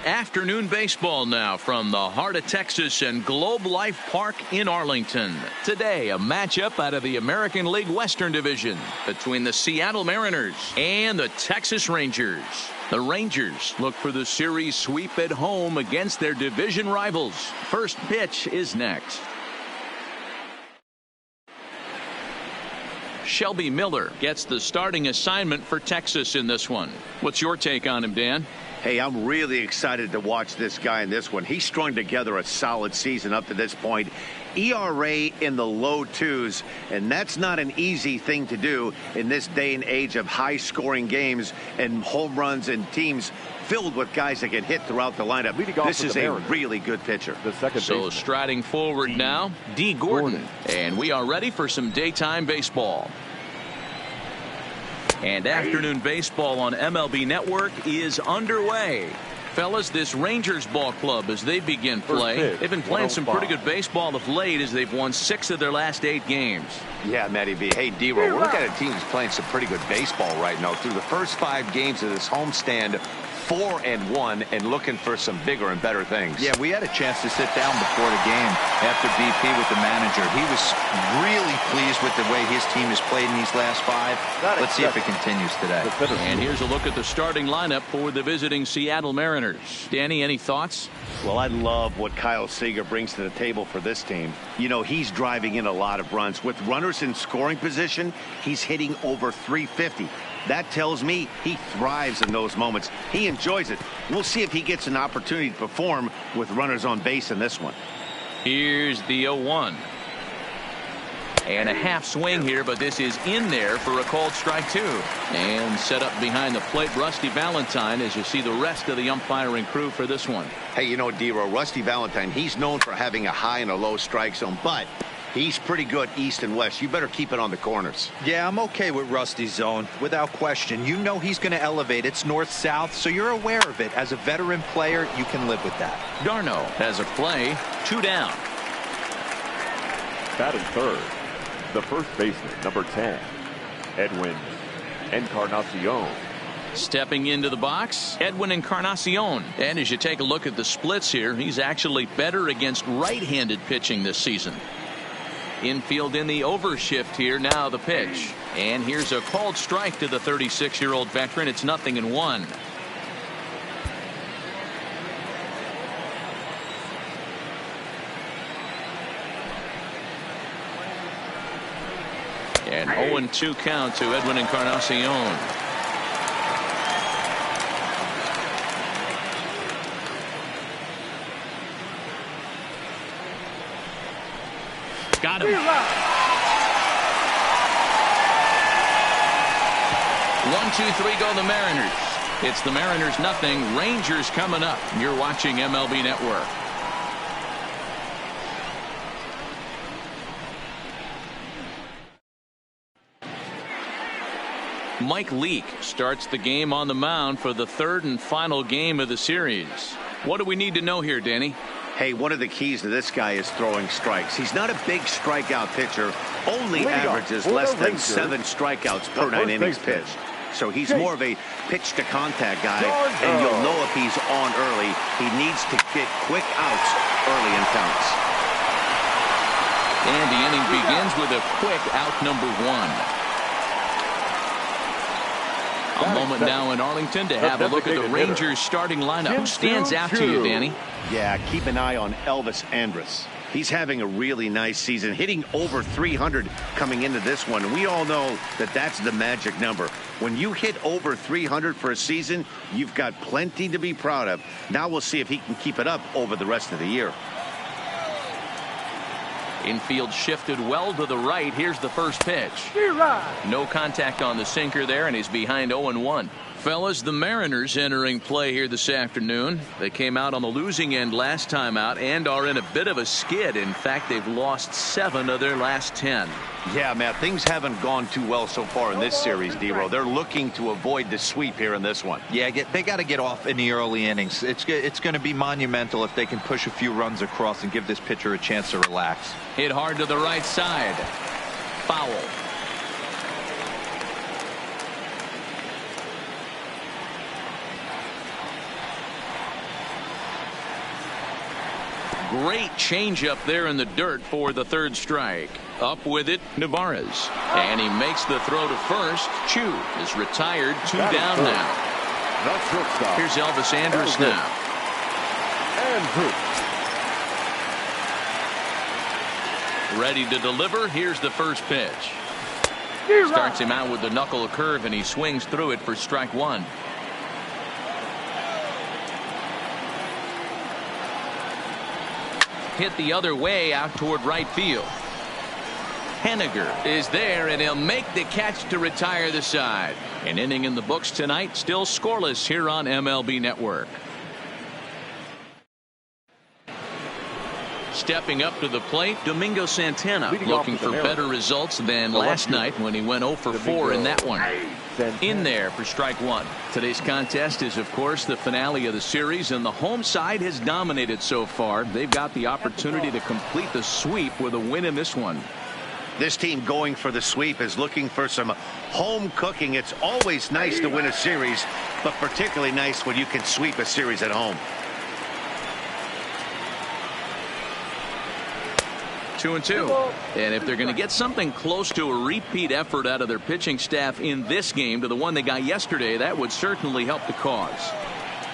Afternoon baseball now from the heart of Texas and Globe Life Park in Arlington. Today, a matchup out of the American League Western Division between the Seattle Mariners and the Texas Rangers. The Rangers look for the series sweep at home against their division rivals. First pitch is next. Shelby Miller gets the starting assignment for Texas in this one. What's your take on him, Dan? Hey, I'm really excited to watch this guy in this one. He's strung together a solid season up to this point. ERA in the low twos, and that's not an easy thing to do in this day and age of high-scoring games and home runs and teams filled with guys that get hit throughout the lineup. This is a really good pitcher. So striding forward now, D. Gordon. And we are ready for some daytime baseball. And afternoon baseball on MLB Network is underway. Fellas, this Rangers ball club, as they begin play, they've been playing some pretty good baseball of late as they've won 6 of their last 8 games. Yeah, Matty B. Hey, D-Roll, we're looking at a team that's playing some pretty good baseball right now. Through the first 5 games of this homestand, 4-1 and looking for some bigger and better things. Yeah, we had a chance to sit down before the game after BP with the manager. He was really pleased with the way his team has played in these last 5. Let's see if it continues today. And here's a look at the starting lineup for the visiting Seattle Mariners. Danny, any thoughts? Well, I love what Kyle Seager brings to the table for this team. You know, he's driving in a lot of runs. With runners in scoring position, he's hitting over 350. That tells me he thrives in those moments. He enjoys it. We'll see if he gets an opportunity to perform with runners on base in this one. Here's the 0-1. And a half swing here, but this is in there for a called strike 2. And set up behind the plate, Rusty Valentine, as you see the rest of the umpiring crew for this one. Hey, you know, D-Row, Rusty Valentine, he's known for having a high and a low strike zone, but he's pretty good east and west. You better keep it on the corners. Yeah, I'm okay with Rusty's zone, without question. You know he's going to elevate. It's north-south, so you're aware of it. As a veteran player, you can live with that. Darno has a play, 2 down. Batting third, the first baseman, number 10, Edwin Encarnacion. Stepping into the box, Edwin Encarnacion. And as you take a look at the splits here, he's actually better against right-handed pitching this season. Infield in the overshift here. Now the pitch. And here's a called strike to the 36-year-old veteran. It's 0-1. And 0-2 count to Edwin Encarnacion. Got him. 1-2-3 go the Mariners. It's the Mariners nothing. Rangers coming up. You're watching MLB Network. Mike Leake starts the game on the mound for the 3rd and final game of the series. What do we need to know here, Danny? Hey, one of the keys to this guy is throwing strikes. He's not a big strikeout pitcher. Only averages less than 7 strikeouts per 9 innings pitched. So he's more of a pitch to contact guy, and you'll know if he's on early. He needs to get quick outs early in counts. And the inning begins with a quick out number 1. A moment now in Arlington to have a look at the Rangers starting lineup. Who stands out to you, Danny? Yeah, keep an eye on Elvis Andrus. He's having a really nice season, hitting over 300 coming into this one. We all know that that's the magic number. When you hit over 300 for a season, you've got plenty to be proud of. Now we'll see if he can keep it up over the rest of the year. Infield shifted well to the right. Here's the first pitch. No contact on the sinker there, and he's behind 0-1. Fellas, the Mariners entering play here this afternoon. They came out on the losing end last time out and are in a bit of a skid. In fact, they've lost 7 of their last 10. Yeah, Matt, things haven't gone too well so far in this series, D-Row. They're looking to avoid the sweep here in this one. Yeah, they got to get off in the early innings. It's going to be monumental if they can push a few runs across and give this pitcher a chance to relax. Hit hard to the right side. Foul. Great changeup there in the dirt for the third strike. Up with it, Nevarez. And he makes the throw to first. Chu is retired. 2 down now. Here's Elvis Andrus now. Ready to deliver. Here's the first pitch. Starts him out with the knuckle curve, and he swings through it for strike 1. Hit the other way out toward right field. Henniger is there, and he'll make the catch to retire the side. An inning in the books tonight, still scoreless here on MLB Network. Stepping up to the plate, Domingo Santana, looking for better results than last night when he went 0 for 4 in that one. In there for strike 1. Today's contest is, of course, the finale of the series, and the home side has dominated so far. They've got the opportunity to complete the sweep with a win in this one. This team going for the sweep is looking for some home cooking. It's always nice to win a series, but particularly nice when you can sweep a series at home. 2-2. And if they're going to get something close to a repeat effort out of their pitching staff in this game to the one they got yesterday, that would certainly help the cause.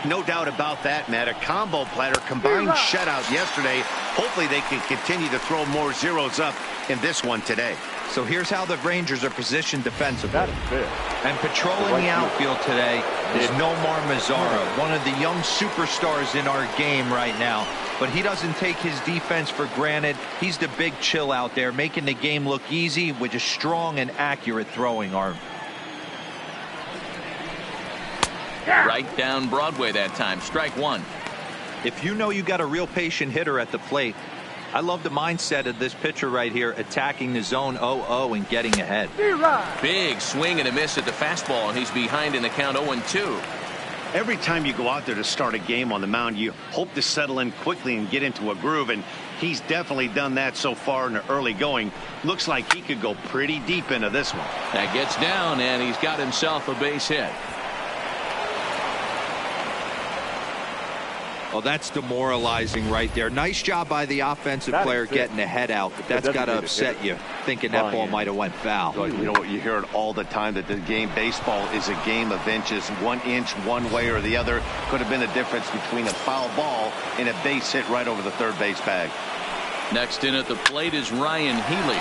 No doubt about that, Matt. A combo platter, combined shutout yesterday. Hopefully they can continue to throw more zeros up in this one today. So here's how the Rangers are positioned defensively. And patrolling the outfield today is Nomar Mazara, one of the young superstars in our game right now. But he doesn't take his defense for granted. He's the big chill out there, making the game look easy with a strong and accurate throwing arm. Right down Broadway that time. Strike 1. If you know you got a real patient hitter at the plate, I love the mindset of this pitcher right here, attacking the zone 0-0 and getting ahead. Big swing and a miss at the fastball, and he's behind in the count 0-2. Every time you go out there to start a game on the mound, you hope to settle in quickly and get into a groove, and he's definitely done that so far in the early going. Looks like he could go pretty deep into this one. That gets down, and he's got himself a base hit. Oh, that's demoralizing right there. Nice job by the offensive player getting the head out, but that's got to upset you, thinking that ball might have went foul. You know what, you hear it all the time that the game, baseball is a game of inches. 1 inch one way or the other could have been the difference between a foul ball and a base hit right over the third base bag. Next in at the plate is Ryan Healy.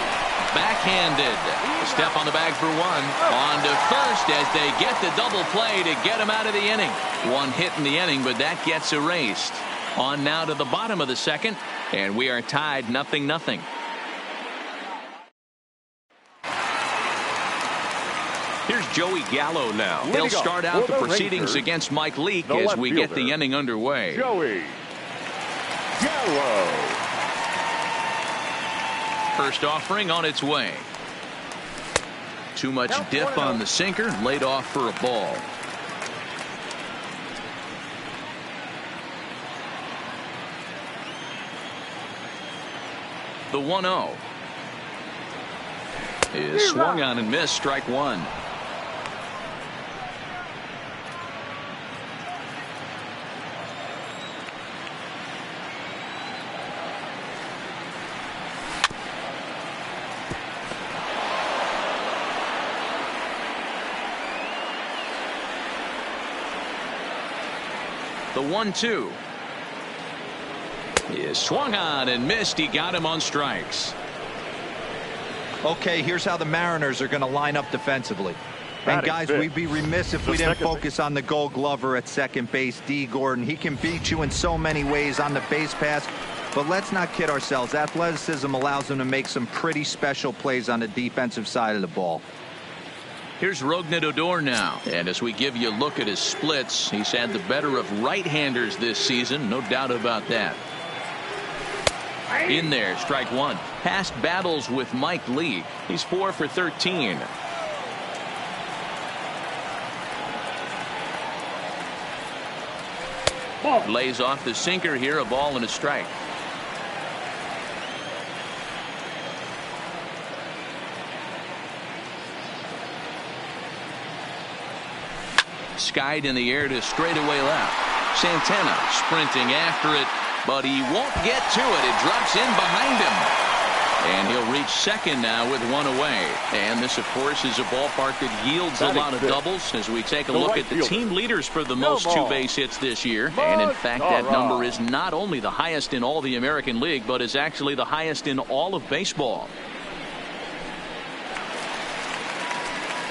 Backhanded. A step on the bag for 1. On to first as they get the double play to get him out of the inning. 1 hit in the inning, but that gets erased. On now to the bottom of the second, and we are tied 0-0. Here's Joey Gallo now. He'll start out the proceedings against Mike Leake as we get the inning underway. Joey Gallo. First offering on its way. Too much dip on the sinker, laid off for a ball. The 1-0 is swung on and missed. Strike 1. The 1-2 is swung on and missed. He got him on strikes. Okay, here's how the Mariners are going to line up defensively. And guys, we'd be remiss if we didn't focus on the Gold Glover at second base, D. Gordon. He can beat you in so many ways on the base pass, but let's not kid ourselves. Athleticism allows him to make some pretty special plays on the defensive side of the ball. Here's Rougned Odor now, and as we give you a look at his splits, he's had the better of right-handers this season, no doubt about that. In there, strike 1. Past battles with Mike Leake, he's 4 for 13. Lays off the sinker here, a ball and a strike. Skied in the air to straightaway left. Santana sprinting after it, but he won't get to it. It drops in behind him. And he'll reach second now with one away. And this, of course, is a ballpark that yields a lot of doubles as we take a look at the team leaders for the most two-base hits this year. And, in fact, that number is not only the highest in all the American League, but is actually the highest in all of baseball.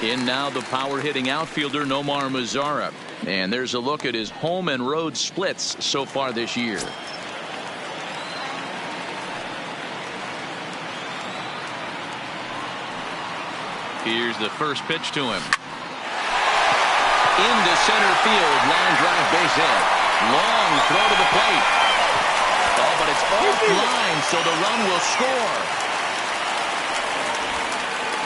In now the power-hitting outfielder Nomar Mazara. And there's a look at his home and road splits so far this year. Here's the first pitch to him. Into center field. Line drive base hit. Long throw to the plate. Oh, but it's offline, so the run will score.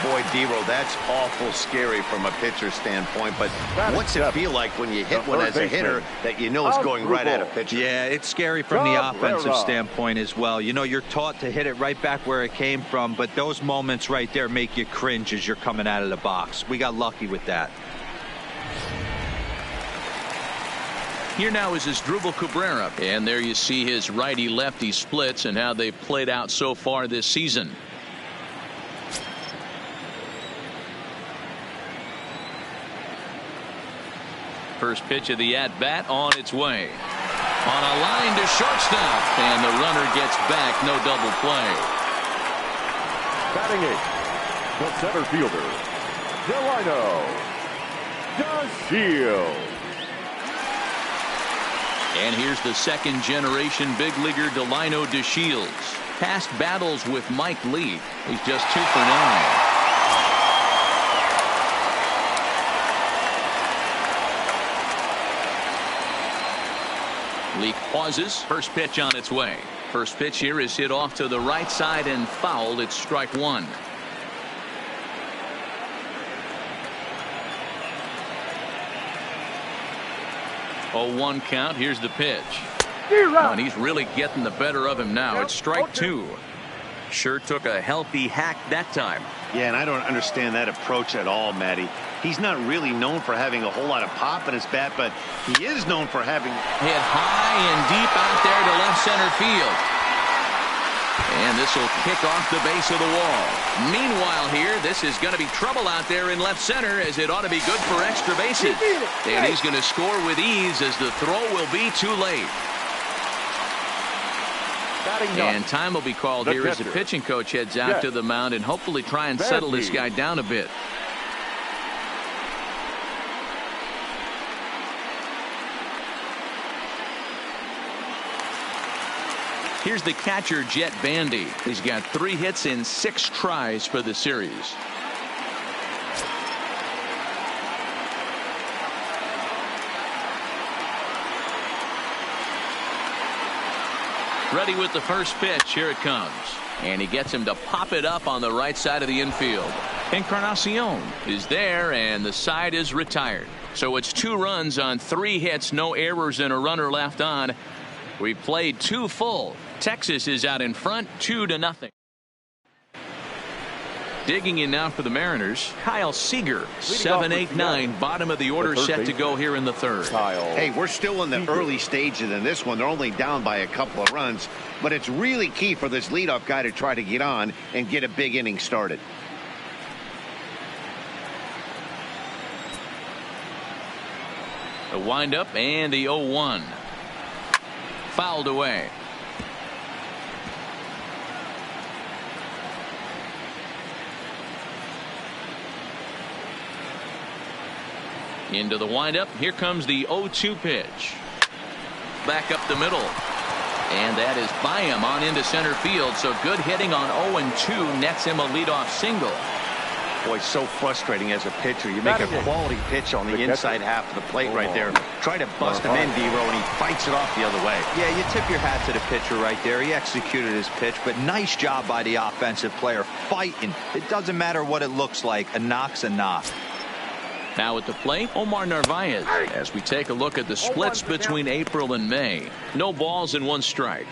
Boy, Dero, that's awful scary from a pitcher standpoint. But what's it feel like when you hit one as a hitter that you know is going right at a pitcher? Yeah, it's scary from the offensive standpoint as well. You know, you're taught to hit it right back where it came from, but those moments right there make you cringe as you're coming out of the box. We got lucky with that. Here now is Asdrubal Cabrera. And there you see his righty-lefty splits and how they've played out so far this season. First pitch of the at-bat on its way. On a line to shortstop. And the runner gets back. No double play. Batting eighth, the center fielder, Delino DeShields. And here's the second-generation big leaguer Delino DeShields. Past battles with Mike Leake. He's just 2 for 9. Leake pauses. First pitch on its way. First pitch here is hit off to the right side and fouled. It's strike one. Oh, 1 count. Here's the pitch. Oh, and he's really getting the better of him now. It's strike two. Sure took a healthy hack that time. Yeah, and I don't understand that approach at all, Matty. He's not really known for having a whole lot of pop in his bat, but he is known for having hit high and deep out there to left center field. And this will kick off the base of the wall. Meanwhile here, this is going to be trouble out there in left center, as it ought to be good for extra bases. And he's going to score with ease, as the throw will be too late. And time will be called here as the pitching coach heads out to the mound and hopefully try and settle this guy down a bit. Here's the catcher, Jet Bandy. He's got 3 hits in 6 tries for the series. Ready with the first pitch. Here it comes. And he gets him to pop it up on the right side of the infield. Encarnacion is there, and the side is retired. So it's 2 runs on 3 hits, no errors, and a runner left on. We played 2 full. Texas is out in front 2-0. Digging in now for the Mariners, Kyle Seager, 7-8-9, bottom of the order, set to go here in the third. Hey, we're still in the early stages in this one. They're only down by a couple of runs, but it's really key for this leadoff guy to try to get on and get a big inning started. The windup and the 0-1. Fouled away. Into the windup. Here comes the 0-2 pitch. Back up the middle. And that is by him on into center field. So good hitting on 0-2 nets him a leadoff single. Boy, so frustrating as a pitcher. You make a quality pitch on the inside half of the plate right there. Try to bust him in, Dero, and he fights it off the other way. Yeah, you tip your hat to the pitcher right there. He executed his pitch, but nice job by the offensive player fighting. It doesn't matter what it looks like. A knock's a knock. Now at the plate, Omar Narvaez, as we take a look at the splits between April and May. No balls and 1 strike.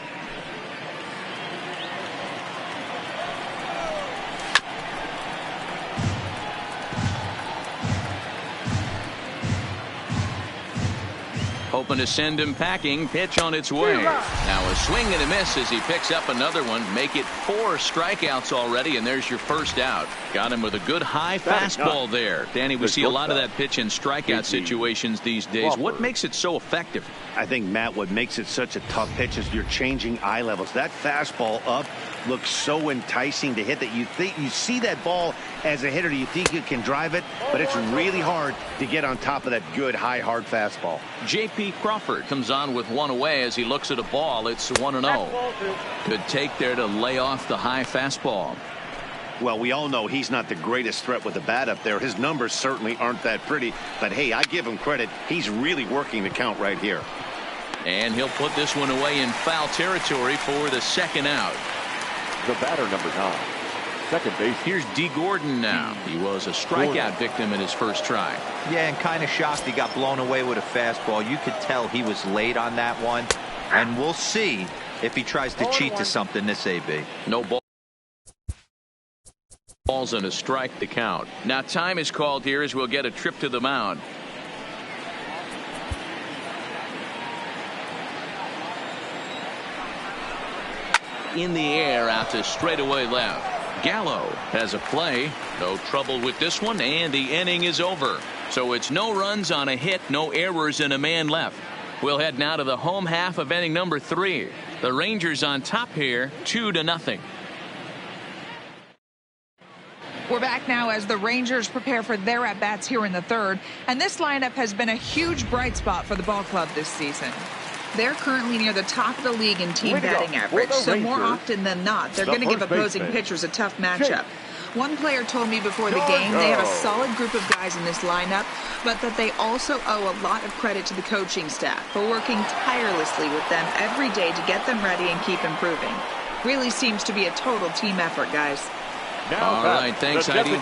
Hoping to send him packing. Pitch on its way. Now a swing and a miss as he picks up another one. Make it 4 strikeouts already, and there's your first out. Got him with a good high fastball there. Danny, we see a lot of that pitch in strikeout situations these days. What makes it so effective? I think, Matt, what makes it such a tough pitch is you're changing eye levels. That fastball up looks so enticing to hit that you think you see that ball as a hitter. You think you can drive it, but it's really hard to get on top of that good high hard fastball. J.P. Crawford comes on with one away as he looks at a ball. It's 1-0. Good take there to lay off the high fastball. Well, we all know he's not the greatest threat with the bat up there. His numbers certainly aren't that pretty, but hey, I give him credit. He's really working the count right here. And he'll put this one away in foul territory for the second out. The batter, number 9, second base. Here's D. Gordon now. He was a strikeout victim in his first try. Yeah, and kind of shocked he got blown away with a fastball. You could tell he was late on that one. And we'll see if he tries to cheat to something this AB. No balls and a strike to count. Now time is called here as we'll get a trip to the mound. In the air out to straightaway left. Gallo has a play. No trouble with this one, and the inning is over. So it's no runs on a hit, no errors, and a man left. We'll head now to the home half of inning number 3. The Rangers on top here, 2-0. We're back now as the Rangers prepare for their at-bats here in the third. And this lineup has been a huge bright spot for the ball club this season. They're currently near the top of the league in team batting average, so more often than not, they're going to give opposing pitchers a tough matchup. One player told me before the game they have a solid group of guys in this lineup, but that they also owe a lot of credit to the coaching staff for working tirelessly with them every day to get them ready and keep improving. Really seems to be a total team effort, guys. All right, thanks, Heidi.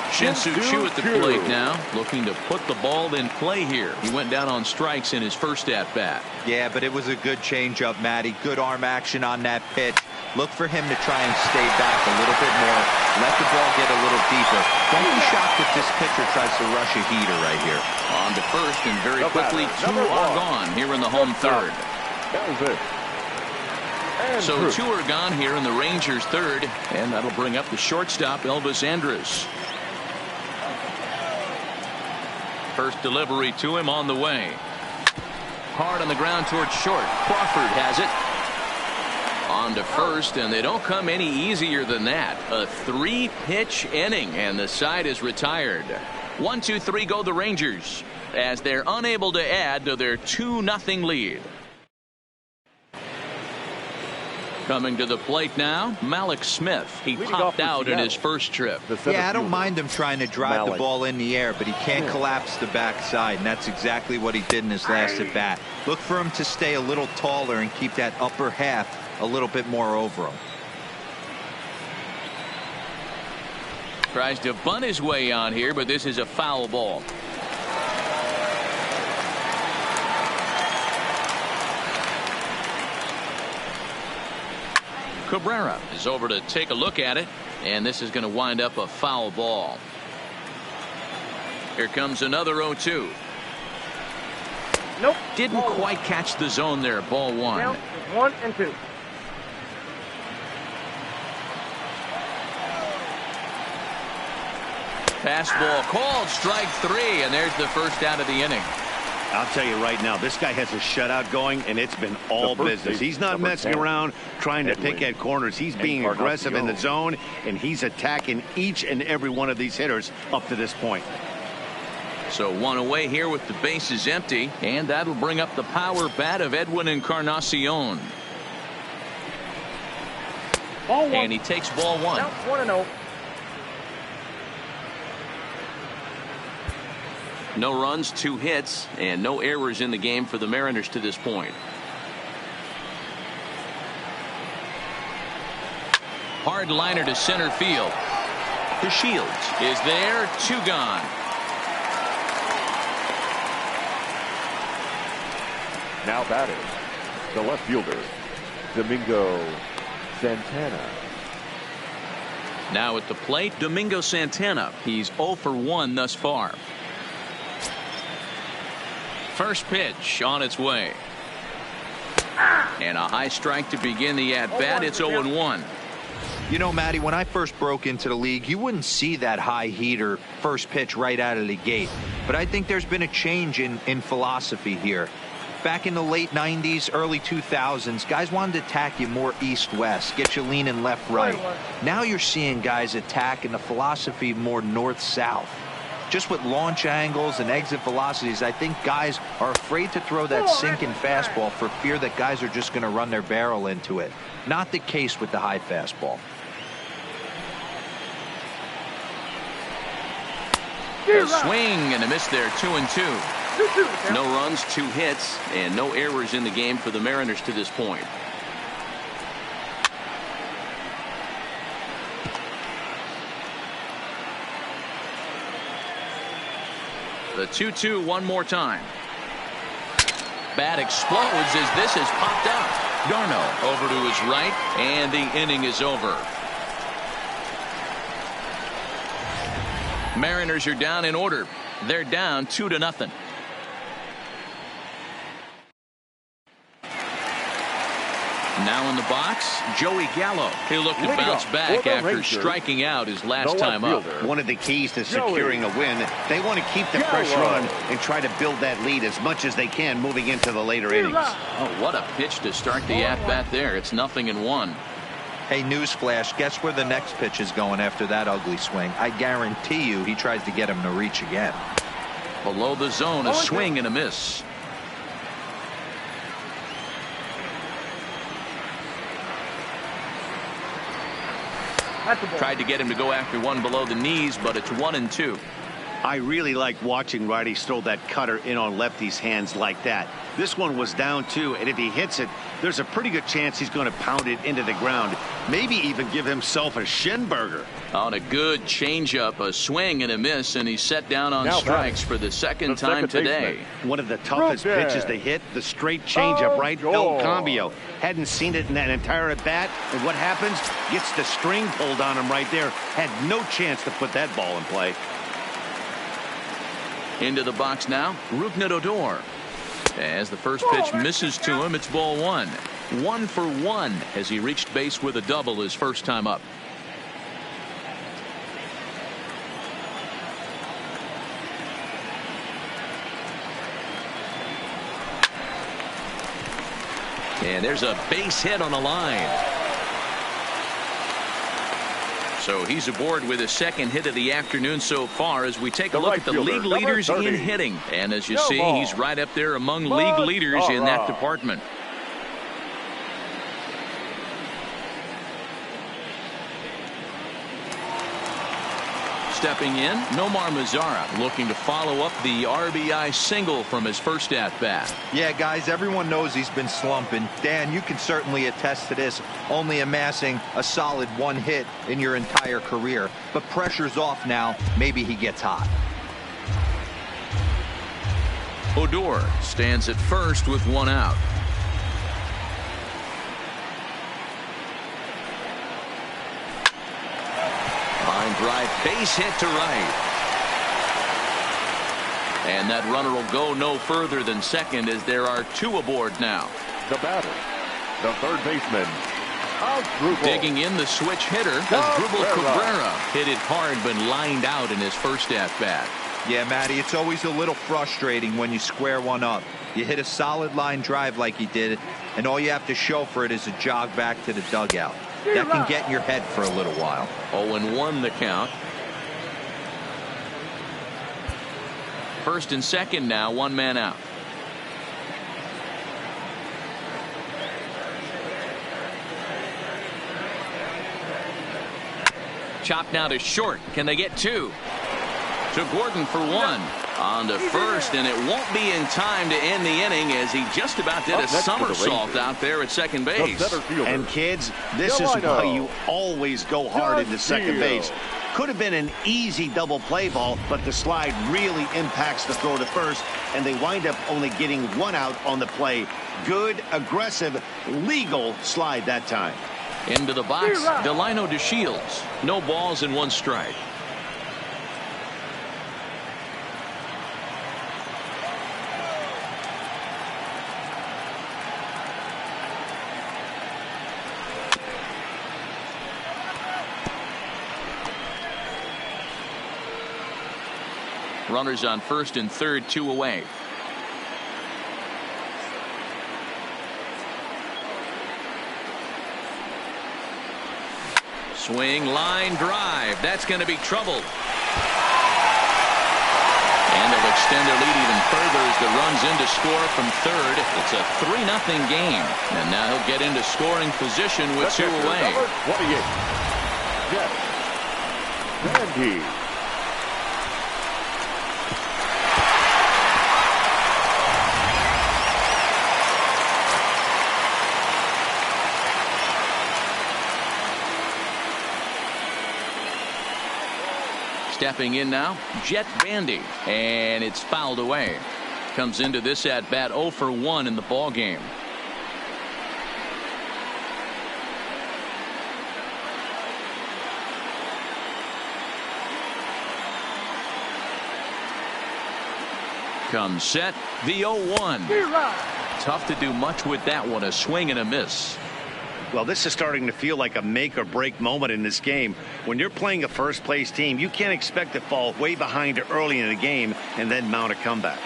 Shin-Soo Choo at the plate now, looking to put the ball in play here. He went down on strikes in his first at-bat. Yeah, but it was a good changeup, Matty. Good arm action on that pitch. Look for him to try and stay back a little bit more. Let the ball get a little deeper. Don't be shocked if this pitcher tries to rush a heater right here. On to first, and very quickly, 2 are gone here in the home third. That was it. So 2 are gone here in the Rangers' third, and that'll bring up the shortstop, Elvis Andrus. First delivery to him on the way. Hard on the ground towards short. Crawford has it. On to first, and they don't come any easier than that. A 3-pitch inning, and the side is retired. 1, 2, 3 go the Rangers as they're unable to add to their 2-0 lead. Coming to the plate now, Malik Smith. He popped out in his first trip. Yeah, I don't mind him trying to drive the ball in the air, but he can't collapse the backside, and that's exactly what he did in his last at bat. Look for him to stay a little taller and keep that upper half a little bit more over him. Tries to bunt his way on here, but this is a foul ball. Cabrera is over to take a look at it, and this is going to wind up a foul ball. Here comes another 0-2. Nope. Didn't quite catch the zone there. Ball 1. Now, 1 and 2. Fastball called, strike 3, and there's the first out of the inning. I'll tell you right now, this guy has a shutout going, and it's been all business. He's not messing around trying to pick at corners. He's being aggressive in the zone, and he's attacking each and every one of these hitters up to this point. So 1 away here with the bases empty, and that'll bring up the power bat of Edwin Encarnacion. Ball 1. And he takes ball 1. Now 1-0. No runs, 2 hits, and no errors in the game for the Mariners to this point. Hard liner to center field. The Shields is there, 2 gone. Now batting, the left fielder, Domingo Santana. Now at the plate, Domingo Santana. He's 0 for 1 thus far. First pitch on its way. And a high strike to begin the at-bat. It's 0-1. You know, Matty, when I first broke into the league, you wouldn't see that high heater first pitch right out of the gate. But I think there's been a change in philosophy here. Back in the late 90s, early 2000s, guys wanted to attack you more east-west, get you leaning left-right. Now you're seeing guys attack in the philosophy more north-south. Just with launch angles and exit velocities, I think guys are afraid to throw that sinking fastball for fear that guys are just going to run their barrel into it. Not the case with the high fastball. A swing and a miss there, 2-2. No runs, 2 hits, and no errors in the game for the Mariners to this point. The 2-2 one more time. Bat explodes as this has popped out. Garno over to his right, and the inning is over. Mariners are down in order. They're down 2-0. Now in the box, Joey Gallo. He'll look to bounce back after striking out his last time up. One of the keys to securing a win, they want to keep the pressure on and try to build that lead as much as they can moving into the later innings. Oh, what a pitch to start the at-bat there. It's 0-1. Hey, newsflash, guess where the next pitch is going after that ugly swing? I guarantee you he tries to get him to reach again. Below the zone, a swing and a miss. Tried to get him to go after one below the knees, but it's 1-2. I really like watching righties throw that cutter in on lefties' hands like that. This one was down 2, and if he hits it, there's a pretty good chance he's going to pound it into the ground. Maybe even give himself a shin burger. On a good changeup, a swing and a miss, and he's set down on strikes for the second time today. One of the toughest pitches to hit, the straight changeup, right? El Cambio. Hadn't seen it in that entire at bat, and what happens? Gets the string pulled on him right there. Had no chance to put that ball in play. Into the box now, Rougned Odor. As the first pitch misses to him, it's ball 1. 1 for 1 as he reached base with a double his first time up. And there's a base hit on the line. So he's aboard with his second hit of the afternoon so far as we take a look at the league leaders in hitting. And as you see, he's right up there among league leaders in that department. Stepping in, Nomar Mazara looking to follow up the RBI single from his first at-bat. Yeah, guys, everyone knows he's been slumping. Dan, you can certainly attest to this, only amassing a solid 1 hit in your entire career. But pressure's off now. Maybe he gets hot. Odor stands at first with 1 out. Drive, base hit to right. And that runner will go no further than second as there are 2 aboard now. The batter, the third baseman, digging in the switch hitter as Asdrubal Cabrera hit it hard but lined out in his first at-bat. Yeah, Matty, it's always a little frustrating when you square one up. You hit a solid line drive like he did, and all you have to show for it is a jog back to the dugout. That can get in your head for a little while. 0-1 the count. First and second now, 1 man out. Chopped now to short. Can they get 2? To Gordon for 1. On to first, and it won't be in time to end the inning as he just about did a somersault out there at second base. And kids, this is why you always go hard into second base. Could have been an easy double play ball, but the slide really impacts the throw to first, and they wind up only getting 1 out on the play. Good, aggressive, legal slide that time. Into the box, Delino DeShields. No balls and 1 strike. Runners on first and third, 2 away. Swing, line drive. That's going to be trouble. And they'll extend their lead even further as the runs in to score from third. It's a 3-0 game. And now he'll get into scoring position with 2 away. Number 28, Jeff Bandy. Stepping in now, Jet Bandy, and it's fouled away. Comes into this at bat 0 for 1 in the ball game. Comes set, the 0-1. Tough to do much with that one, a swing and a miss. Well, this is starting to feel like a make or break moment in this game. When you're playing a first place team, you can't expect to fall way behind early in the game and then mount a comeback.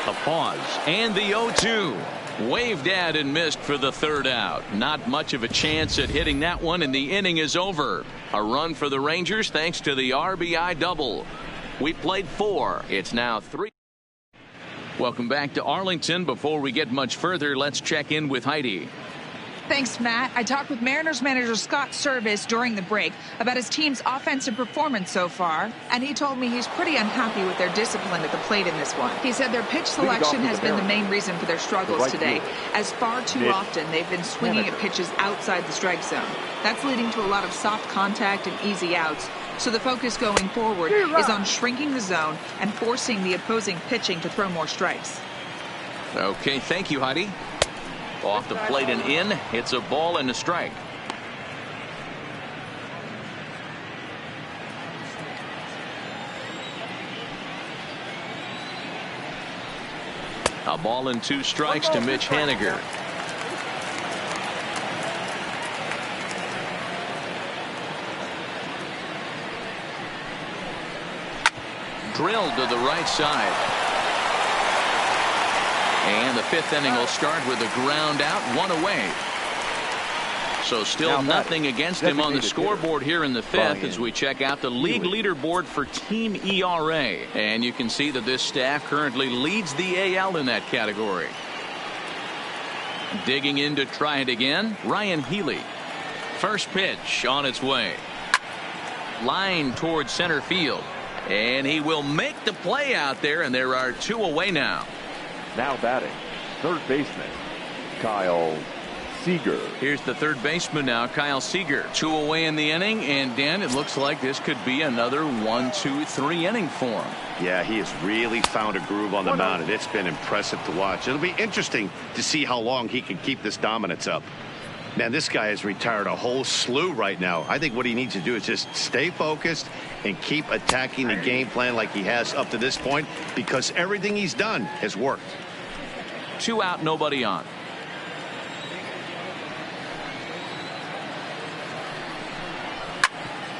A pause and the 0-2. Waved at and missed for the third out. Not much of a chance at hitting that one, and the inning is over. A run for the Rangers thanks to the RBI double. We played 4. It's now 3. Welcome back to Arlington. Before we get much further, let's check in with Heidi. Thanks, Matt. I talked with Mariners manager Scott Service during the break about his team's offensive performance so far, and he told me he's pretty unhappy with their discipline at the plate in this one. He said their pitch selection has been the main reason for their struggles today, as far too often they've been swinging at pitches outside the strike zone. That's leading to a lot of soft contact and easy outs. So the focus going forward is on shrinking the zone and forcing the opposing pitching to throw more strikes. Okay, thank you, Heidi. Off the plate and in. It's a ball and a strike. A ball and 2 strikes to Mitch Haniger. Drilled to the right side. And the 5th inning will start with a ground out, 1 away. So still nothing against him on the scoreboard here in the 5th as we check out the league leaderboard for team ERA. And you can see that this staff currently leads the AL in that category. Digging in to try it again, Ryan Healy. First pitch on its way. Line towards center field. And he will make the play out there, and there are 2 away now. Now batting, third baseman, Kyle Seager. Here's the third baseman now, Kyle Seager. 2 away in the inning, and Dan, it looks like this could be another 1, 2, 3 inning for him. Yeah, he has really found a groove on the mound, and it's been impressive to watch. It'll be interesting to see how long he can keep this dominance up. Man, this guy has retired a whole slew right now. I think what he needs to do is just stay focused and keep attacking the game plan like he has up to this point, because everything he's done has worked. 2 out, nobody on.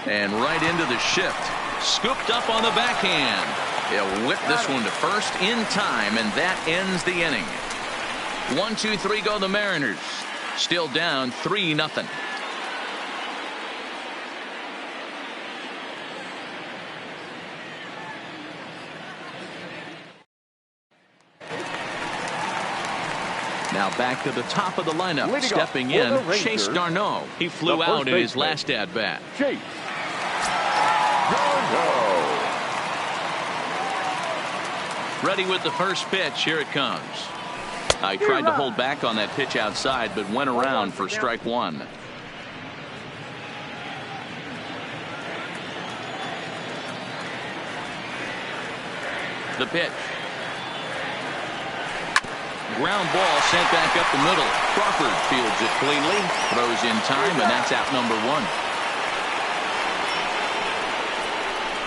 And right into the shift. Scooped up on the backhand. He'll whip this one to first in time, and that ends the inning. 1, 2, 3 go the Mariners. Still down 3-0. Now back to the top of the lineup. Stepping in, Chase Darno. He flew out in his last at bat. Chase Darno. Ready with the first pitch. Here it comes. I tried to hold back on that pitch outside, but went around for strike 1. The pitch. Ground ball sent back up the middle. Crawford fields it cleanly, throws in time, and that's out number 1.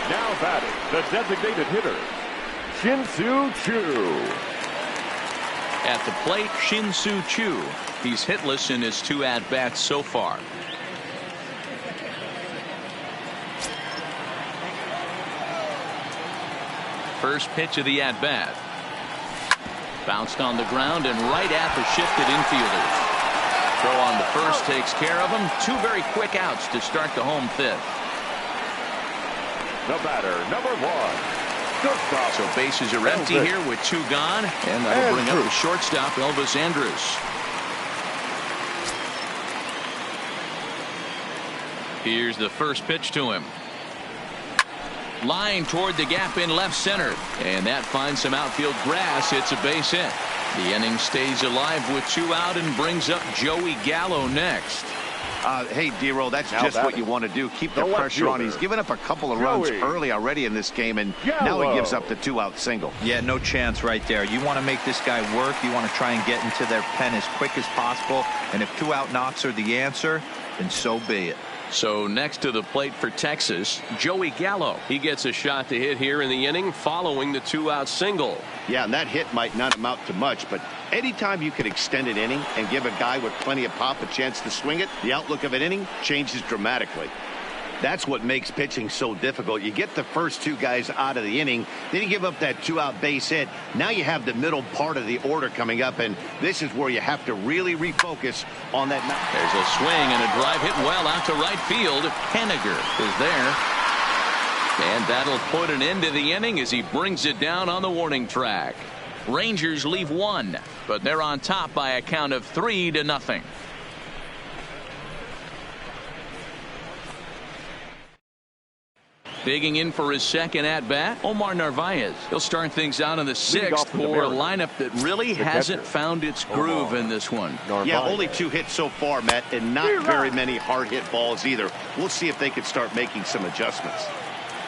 Now batting, the designated hitter, Shin-Soo Choo. At the plate, Shin-Soo Choo. He's hitless in his 2 at-bats so far. First pitch of the at-bat. Bounced on the ground and right at the shifted infielders. Throw on the first takes care of them. Two very quick outs to start the home fifth. The batter, number 1. So bases are empty here with two gone, and that'll bring up the shortstop, Elvis Andrus. Here's the first pitch to him. Line toward the gap in left center, and that finds some outfield grass. It's a base hit. The inning stays alive with two out and brings up Joey Gallo next. Hey, D-Roll, that's just what you want to do. Keep the pressure on. He's given up a couple of runs early already in this game, and now he gives up the 2-out single. Yeah, no chance right there. You want to make this guy work. You want to try and get into their pen as quick as possible. And if 2-out knocks are the answer, then so be it. So next to the plate for Texas, Joey Gallo. He gets a shot to hit here in the inning following the 2-out single. Yeah, and that hit might not amount to much, but anytime you can extend an inning and give a guy with plenty of pop a chance to swing it, the outlook of an inning changes dramatically. That's what makes pitching so difficult. You get the first two guys out of the inning, then you give up that 2-out base hit. Now you have the middle part of the order coming up, and this is where you have to really refocus on that. There's a swing and a drive hit well out to right field. Henniger is there. And that'll put an end to the inning as he brings it down on the warning track. Rangers leave one, but they're on top by a count of 3-0. Digging in for his second at-bat, Omar Narvaez. He'll start things out in the sixth for a lineup that really hasn't found its groove in this one. Yeah, only 2 hits so far, Matt, and not very many hard hit balls either. We'll see if they can start making some adjustments.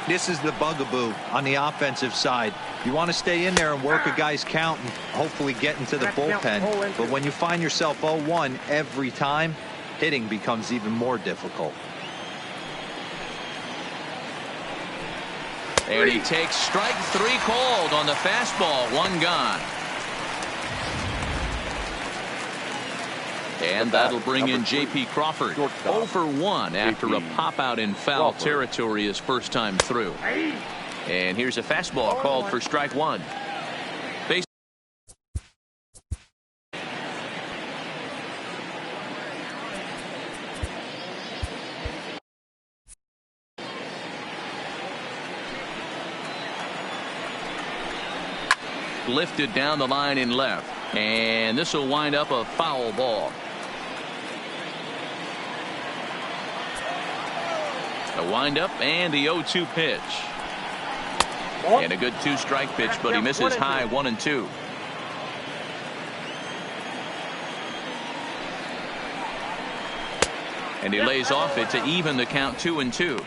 This is the bugaboo on the offensive side. You want to stay in there and work a guy's count and hopefully get into the bullpen. But when you find yourself 0-1 every time, hitting becomes even more difficult. And he takes strike 3 called on the fastball. 1 gone. And that'll bring in J.P. Crawford. 0 for 1 after a pop out in foul territory his first time through. And here's a fastball called for strike 1. Base. Lifted down the line in left, and this will wind up a foul ball. The windup and the 0-2 pitch, and a good 2-strike pitch, but he misses high 1-2. And he lays off it to even the count 2-2.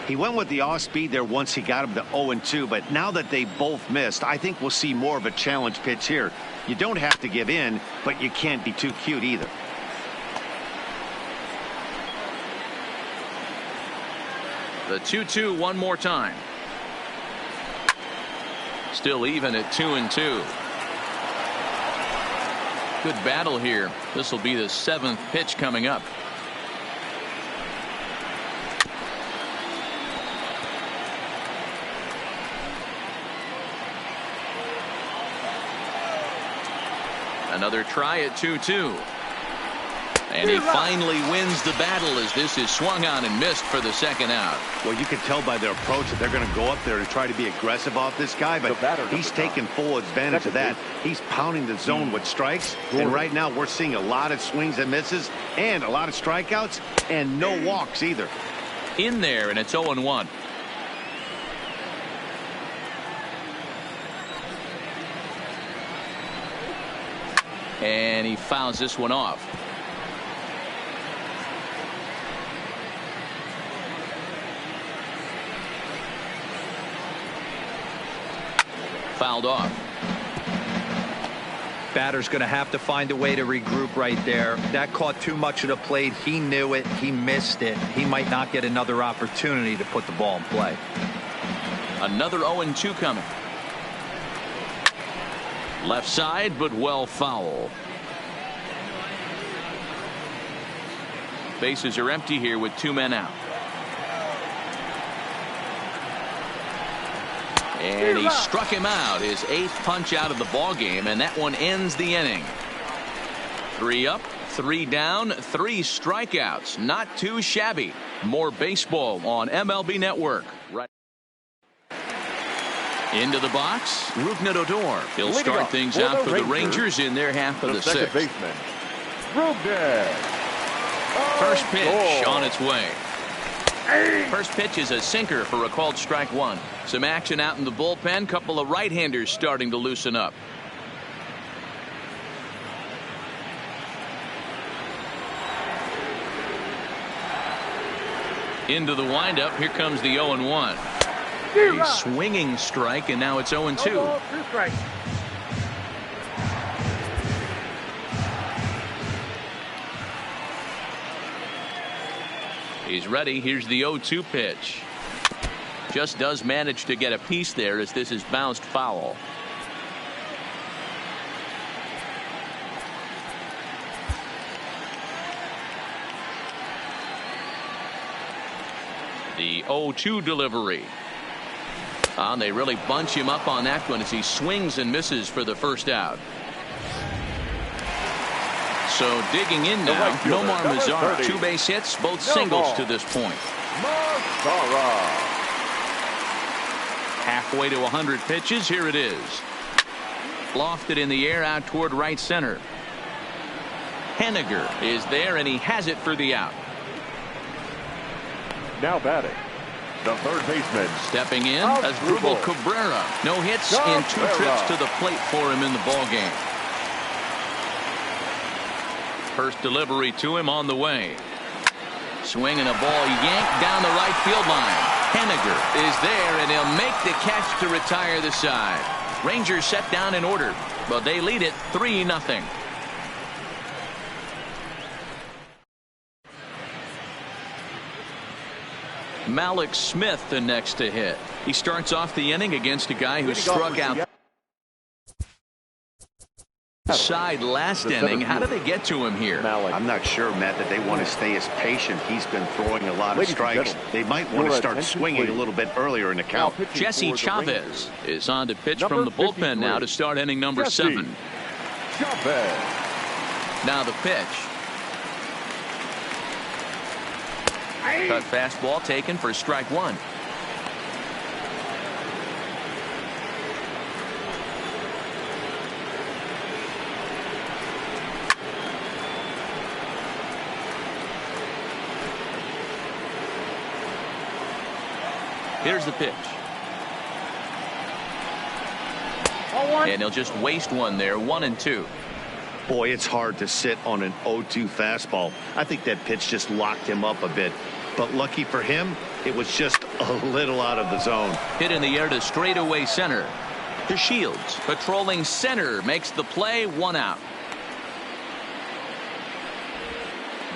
He went with the off speed there once he got him to 0-2, but now that they both missed, I think we'll see more of a challenge pitch here. You don't have to give in, but you can't be too cute either. The 2-2 one more time. Still even at 2-2. Good battle here. This will be the 7th pitch coming up. Another try at 2-2. And he finally wins the battle as this is swung on and missed for the second out. Well, you can tell by their approach that they're going to go up there and try to be aggressive off this guy, but he's taking full advantage of that. He's pounding the zone with strikes, and right now we're seeing a lot of swings and misses and a lot of strikeouts and no walks either. In there, and it's 0-1. And he fouls this one off. Fouled off. Batter's going to have to find a way to regroup right there. That caught too much of the plate. He knew it. He missed it. He might not get another opportunity to put the ball in play. Another 0-2 coming. Left side, but well foul. Bases are empty here with 2 men out. And he struck him out, his 8th punch out of the ball game, and that one ends the inning. 3 up, 3 down, 3 strikeouts. Not too shabby. More baseball on MLB Network. Right into the box, Rougned Odor. He'll start things out for the Rangers in their half of the 6th. Baseman, Rougned. First pitch on its way. First pitch is a sinker for a called strike 1. Some action out in the bullpen. Couple of right-handers starting to loosen up. Into the windup. Here comes the 0-1. A swinging strike, and now it's 0-2. 2 strikes. He's ready. Here's the 0-2 pitch. Just does manage to get a piece there as this is bounced foul. The 0-2 delivery. And they really bunch him up on that one as he swings and misses for the first out. So digging in now, Nomar Mazara, 2 base hits, both singles to this point. Mazara. Halfway to 100 pitches, here it is. Lofted in the air out toward right center. Henniger is there, and he has it for the out. Now batting, the third baseman. Stepping in, Asdrubal Cabrera. No hits in 2 trips to the plate for him in the ball game. First delivery to him on the way. Swinging a ball yanked down the right field line. Henniger is there, and he'll make the catch to retire the side. Rangers set down in order, but they lead it 3-0. Malik Smith the next to hit. He starts off the inning against a guy who struck out side last inning. How do they get to him here? I'm not sure, Matt, that they want to stay as patient. He's been throwing a lot of strikes. They might want to start swinging a little bit earlier in the count. Jesse Chavez is on to pitch from the bullpen now to start inning number 7. Now the pitch. Cut fastball taken for strike 1. Here's the pitch. And he'll just waste one there. 1-2. Boy, it's hard to sit on an 0-2 fastball. I think that pitch just locked him up a bit. But lucky for him, it was just a little out of the zone. Hit in the air to straightaway center. To Shields, patrolling center, makes the play. 1 out.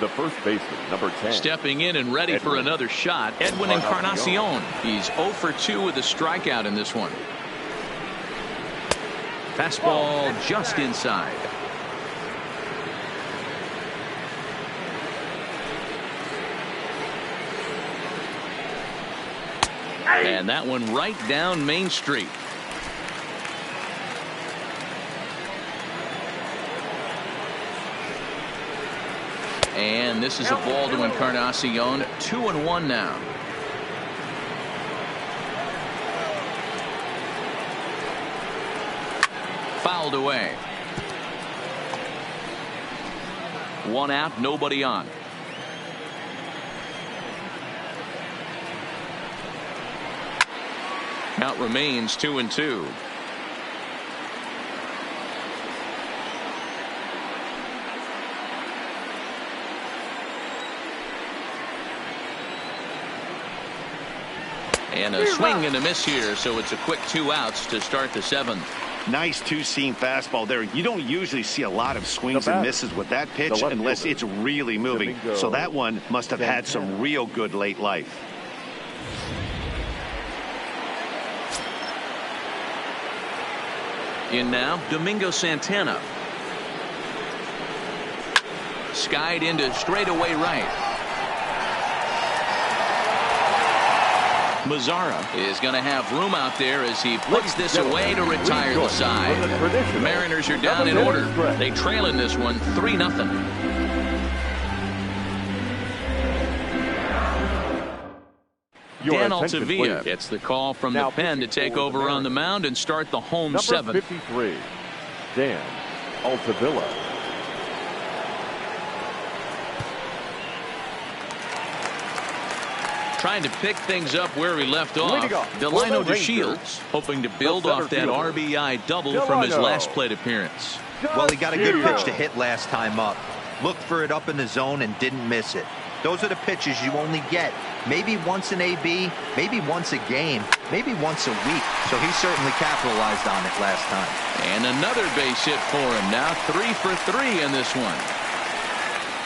The first baseman, number 10. Stepping in and ready for another shot, Edwin Encarnacion. He's 0 for 2 with a strikeout in this one. Fastball just inside. And that one right down Main Street. And this is a ball to Encarnacion. 2-1 now. Fouled away. 1 out, nobody on. Count remains 2-2. And a swing and a miss here, so it's a quick 2 outs to start the 7th. Nice 2-seam fastball there. You don't usually see a lot of swings and misses with that pitch unless it's really moving. So that one must have had some real good late life. In now, Domingo Santana. Skied into straightaway right. Mazzara is going to have room out there as he puts this away to retire the side. The Mariners are down in order. They trail in this one 3-0. Dan Altavilla gets the call from the pen to take over on the mound and start the home seventh. 53, Dan Altavilla. Trying to pick things up where he left off. Delino DeShields hoping to build off that RBI double from his last plate appearance. Well, he got a good pitch to hit last time up. Looked for it up in the zone and didn't miss it. Those are the pitches you only get maybe once in AB, maybe once a game, maybe once a week. So he certainly capitalized on it last time. And another base hit for him. Now 3 for 3 in this one.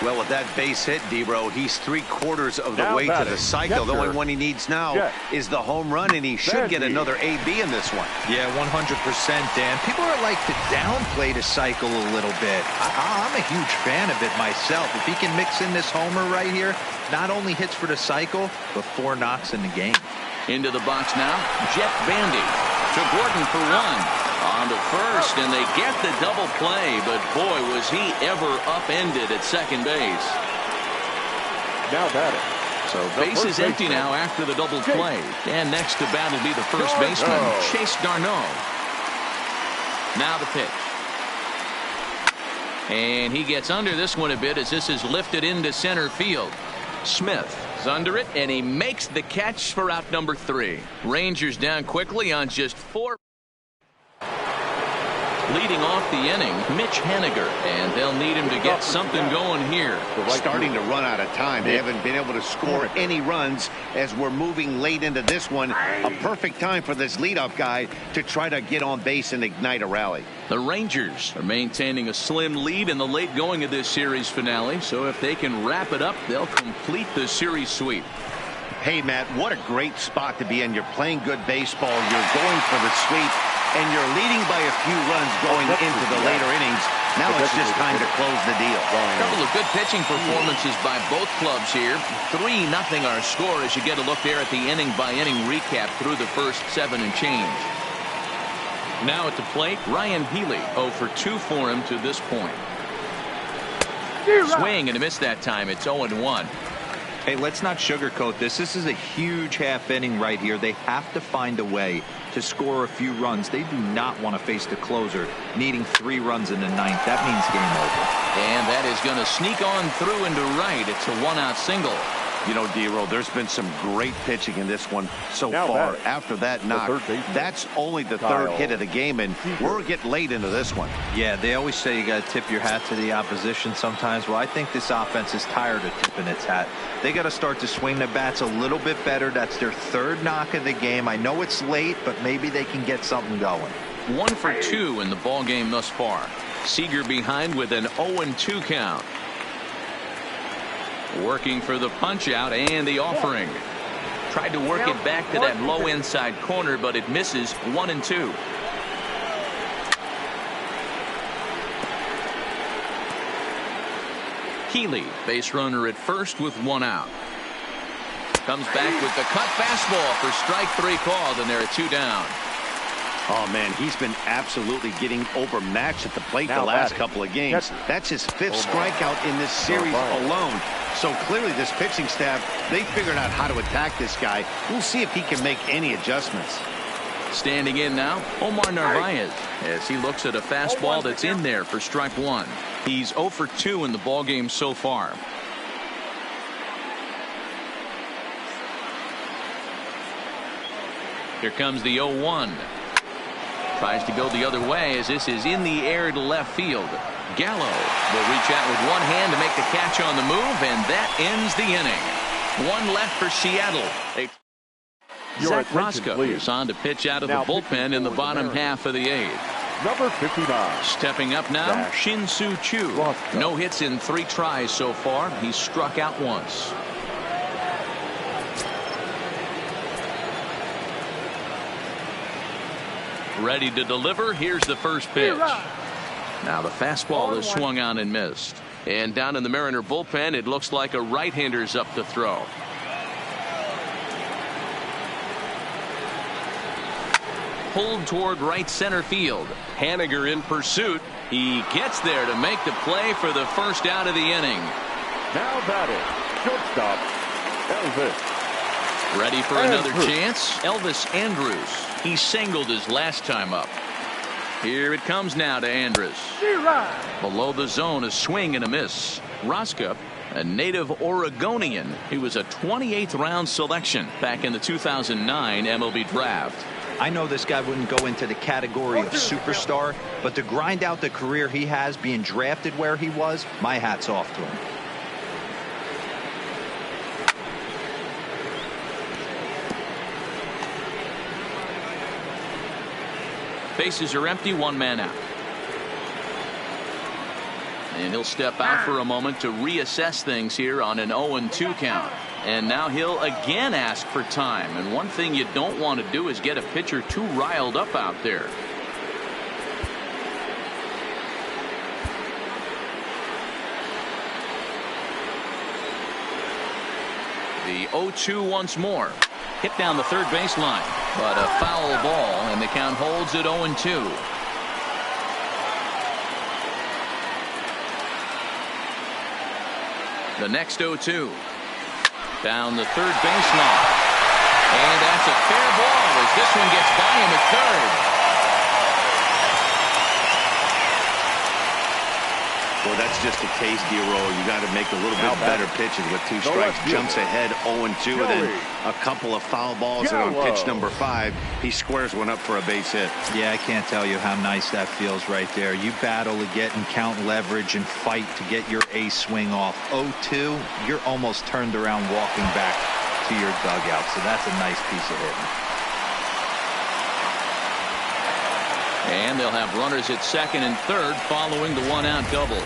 Well, with that base hit, D-Row, he's 3/4 of the way to the cycle. The only one he needs now is the home run, and he should get another AB in this one. Yeah, 100%, Dan. People are like to downplay the cycle a little bit. I'm a huge fan of it myself. If he can mix in this homer right here, not only hits for the cycle, but 4 knocks in the game. Into the box now, Jeff Bandy to Gordon for 1. On to first, and they get the double play, but boy, was he ever upended at second base. Now batting. So base is empty now after the double play. And next to bat will be the first baseman, Chase Darno. Now the pitch. And he gets under this one a bit as this is lifted into center field. Smith is under it, and he makes the catch for out number 3. Rangers down quickly on just 4. Leading off the inning, Mitch Haniger, and they'll need him to get something going here. Starting to run out of time. They haven't been able to score any runs as we're moving late into this one. A perfect time for this leadoff guy to try to get on base and ignite a rally. The Rangers are maintaining a slim lead in the late going of this series finale, so if they can wrap it up, they'll complete the series sweep. Hey, Matt, what a great spot to be in. You're playing good baseball. You're going for the sweep, and you're leading by a few runs going into the later innings. Now it's just time to close the deal. A couple of good pitching performances by both clubs here. 3-0 our score as you get a look there at the inning-by-inning recap through the first 7 and change. Now at the plate, Ryan Healy, 0 for 2 for him to this point. Swing and a miss that time. It's 0-1. Hey, let's not sugarcoat this. This is a huge half inning right here. They have to find a way to score a few runs. They do not want to face the closer needing 3 runs in the 9th. That means game over. And that is going to sneak on through into right. It's a 1-out single. You know, D-Row, there's been some great pitching in this one so far. After that knock, that's only the 3rd hit of the game, and we're getting late into this one. Yeah, they always say you got to tip your hat to the opposition sometimes. Well, I think this offense is tired of tipping its hat. They got to start to swing the bats a little bit better. That's their 3rd knock of the game. I know it's late, but maybe they can get something going. 1 for 2 in the ball game thus far. Seager behind with an 0-2 count. Working for the punch out and the offering. Tried to work it back to that low inside corner, but it misses. 1-2. Healy, base runner at first with 1 out. Comes back with the cut fastball for strike 3 called, and there are 2 down. Oh, man, he's been absolutely getting overmatched at the plate the last couple of games. That's his 5th strikeout in this series alone. So clearly this pitching staff, they figured out how to attack this guy. We'll see if he can make any adjustments. Standing in now, Omar Narvaez, as he looks at a fastball that's in there for strike 1. He's 0 for 2 in the ballgame so far. Here comes the 0-1. Tries to go the other way as this is in the air to left field. Gallo will reach out with one hand to make the catch on the move, and that ends the inning. 1 left for Seattle. Zach Roscoe is on to pitch out of the bullpen in the bottom half of the 8th. Number 59. Stepping up now, Shin-Soo Choo. No hits in 3 tries so far. He's struck out once. Ready to deliver. Here's the first pitch. Now the fastball is swung on and missed. And down in the Mariner bullpen, it looks like a right-hander's up to throw. pulled toward right center field. Haniger in pursuit. He gets there to make the play for the first out of the inning. Now batting, shortstop, Elvis. Ready for another chance? Elvis Andrus. He singled his last time up. Here it comes now to Andrus. Below the zone, a swing and a miss. Roskup, a native Oregonian. He was a 28th round selection back in the 2009 MLB draft. I know this guy wouldn't go into the category of superstar, but to grind out the career he has being drafted where he was, my hat's off to him. Bases are empty, one man out. And he'll step out for a moment to reassess things here on an 0-2 count. And now he'll again ask for time. And one thing you don't want to do is get a pitcher too riled up out there. The 0-2 once more. Hit down the third baseline, but a foul ball, and the count holds at 0-2. The next 0-2. Down the third baseline. And that's a fair ball as this one gets by him at third. Well, that's just a case, D-Roll. You got to make a little bit better pitches with 2 strikes. Jumps ahead 0-2, and then a couple of foul balls. And on pitch number 5, he squares one up for a base hit. Yeah, I can't tell you how nice that feels right there. You battle to get and count leverage and fight to get your ace swing off. 0-2, you're almost turned around walking back to your dugout. So that's a nice piece of hitting. And they'll have runners at second and third following the 1-out double.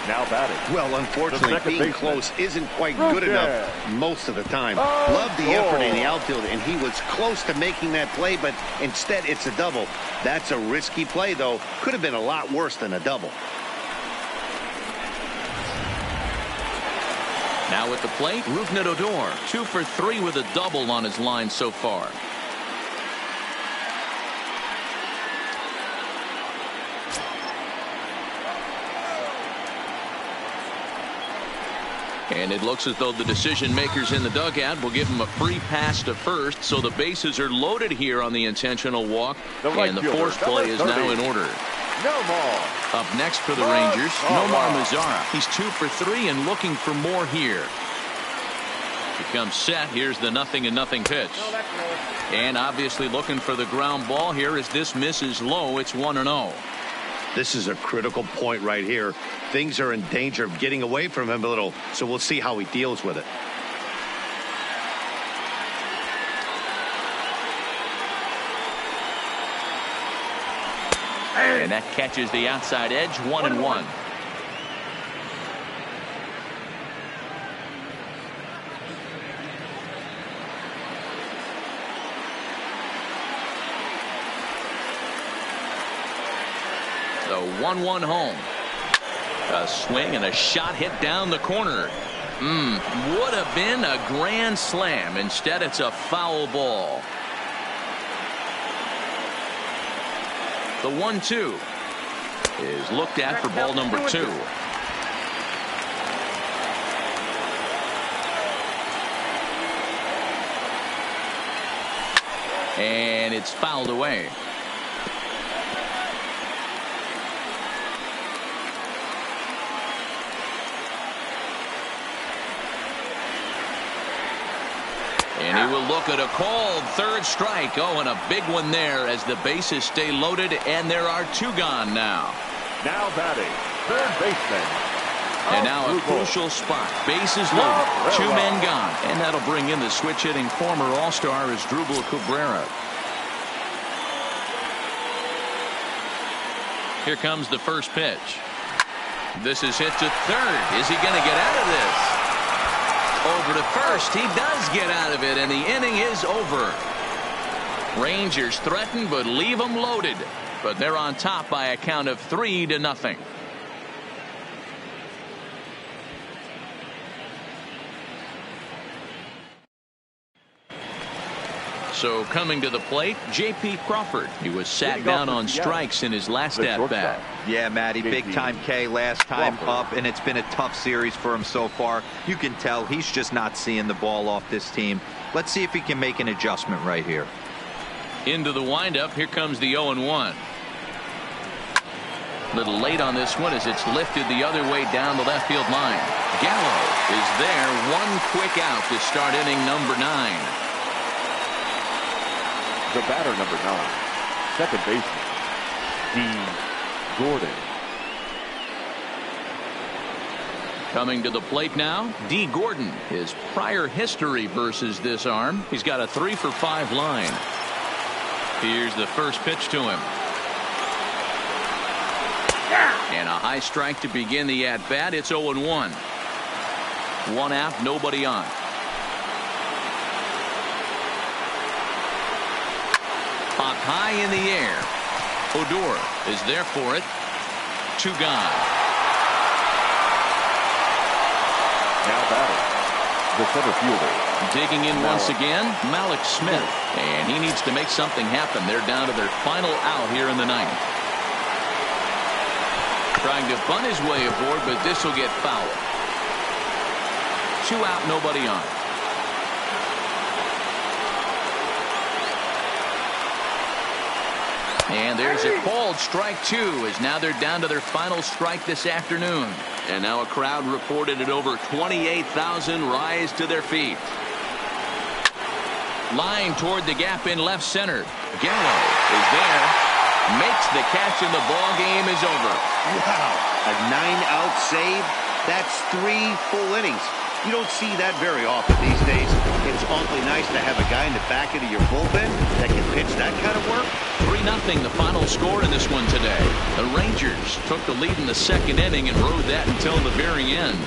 Now batting. Well, unfortunately, being close isn't quite good enough most of the time. Love the effort in the outfield, and he was close to making that play, but instead it's a double. That's a risky play, though. Could have been a lot worse than a double. Now at the plate, Rougned Odor, 2 for 3 with a double on his line so far. And it looks as though the decision makers in the dugout will give him a free pass to first, so the bases are loaded here on the intentional walk, and the force play is now in order. Up next for the Rangers, Nomar Mazara. He's 2 for 3 and looking for more here. He comes set. Here's the 0-0 pitch. And obviously looking for the ground ball here as this misses low. It's 1-0. This is a critical point right here. Things are in danger of getting away from him a little, so we'll see how he deals with it. And that catches the outside edge, 1-1. The 1-1 home. A swing and a shot hit down the corner. Would have been a grand slam. Instead, it's a foul ball. The 1-2 is looked at for ball number 2. And it's fouled away. And he will look at a called third strike. Oh, and a big one there as the bases stay loaded, and there are 2 gone now. Now batting, third baseman. And now a crucial spot. Bases loaded, 2 men gone. And that'll bring in the switch hitting former All-Star Asdrubal Cabrera. Here comes the first pitch. This is hit to third. Is he going to get out of this? Over to first. He does get out of it, and the inning is over. Rangers threaten, but leave them loaded. But they're on top by a count of 3-0. So coming to the plate, J.P. Crawford. He was sat down on strikes in his last at-bat. Yeah, Matty, big-time K last time up, and it's been a tough series for him so far. You can tell he's just not seeing the ball off this team. Let's see if he can make an adjustment right here. Into the windup. Here comes the 0-1. Little late on this one as it's lifted the other way down the left field line. Gallo is there. One quick out to start inning number 9. The batter, number 9, second baseman, Dee Gordon. Coming to the plate now, Dee Gordon. His prior history versus this arm. He's got a 3-for-5 line. Here's the first pitch to him. And a high strike to begin the at-bat. It's 0-1. One out, nobody on. Popped high in the air. Odor is there for it. 2 gone. Now batting, the center fielder. Digging in once again, Malik Smith. And he needs to make something happen. They're down to their final out here in the 9th. Trying to bunt his way aboard, but this will get fouled. 2 out, nobody on. And there's a called strike 2 as now they're down to their final strike this afternoon. And now a crowd reported at over 28,000 rise to their feet. Line toward the gap in left center. Gallo is there. Makes the catch and the ball game is over. Wow, a 9-out save. That's 3 full innings. You don't see that very often these days. It's awfully nice to have a guy in the back end of your bullpen that can pitch that kind of work. 3-0 the final score in this one today. The Rangers took the lead in the 2nd inning and rode that until the very end.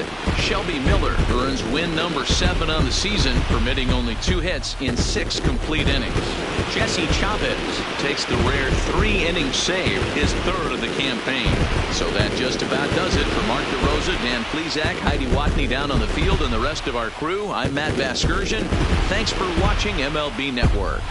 Shelby Miller earns win number 7 on the season, permitting only 2 hits in 6 complete innings. Jesse Chavez takes the rare 3-inning save, his 3rd of the campaign. So that just about does it for Mark DeRosa, Dan Plesac, Heidi Watney down on the field, and the rest of our crew. I'm Matt Vasgersian. Thanks for watching MLB Network.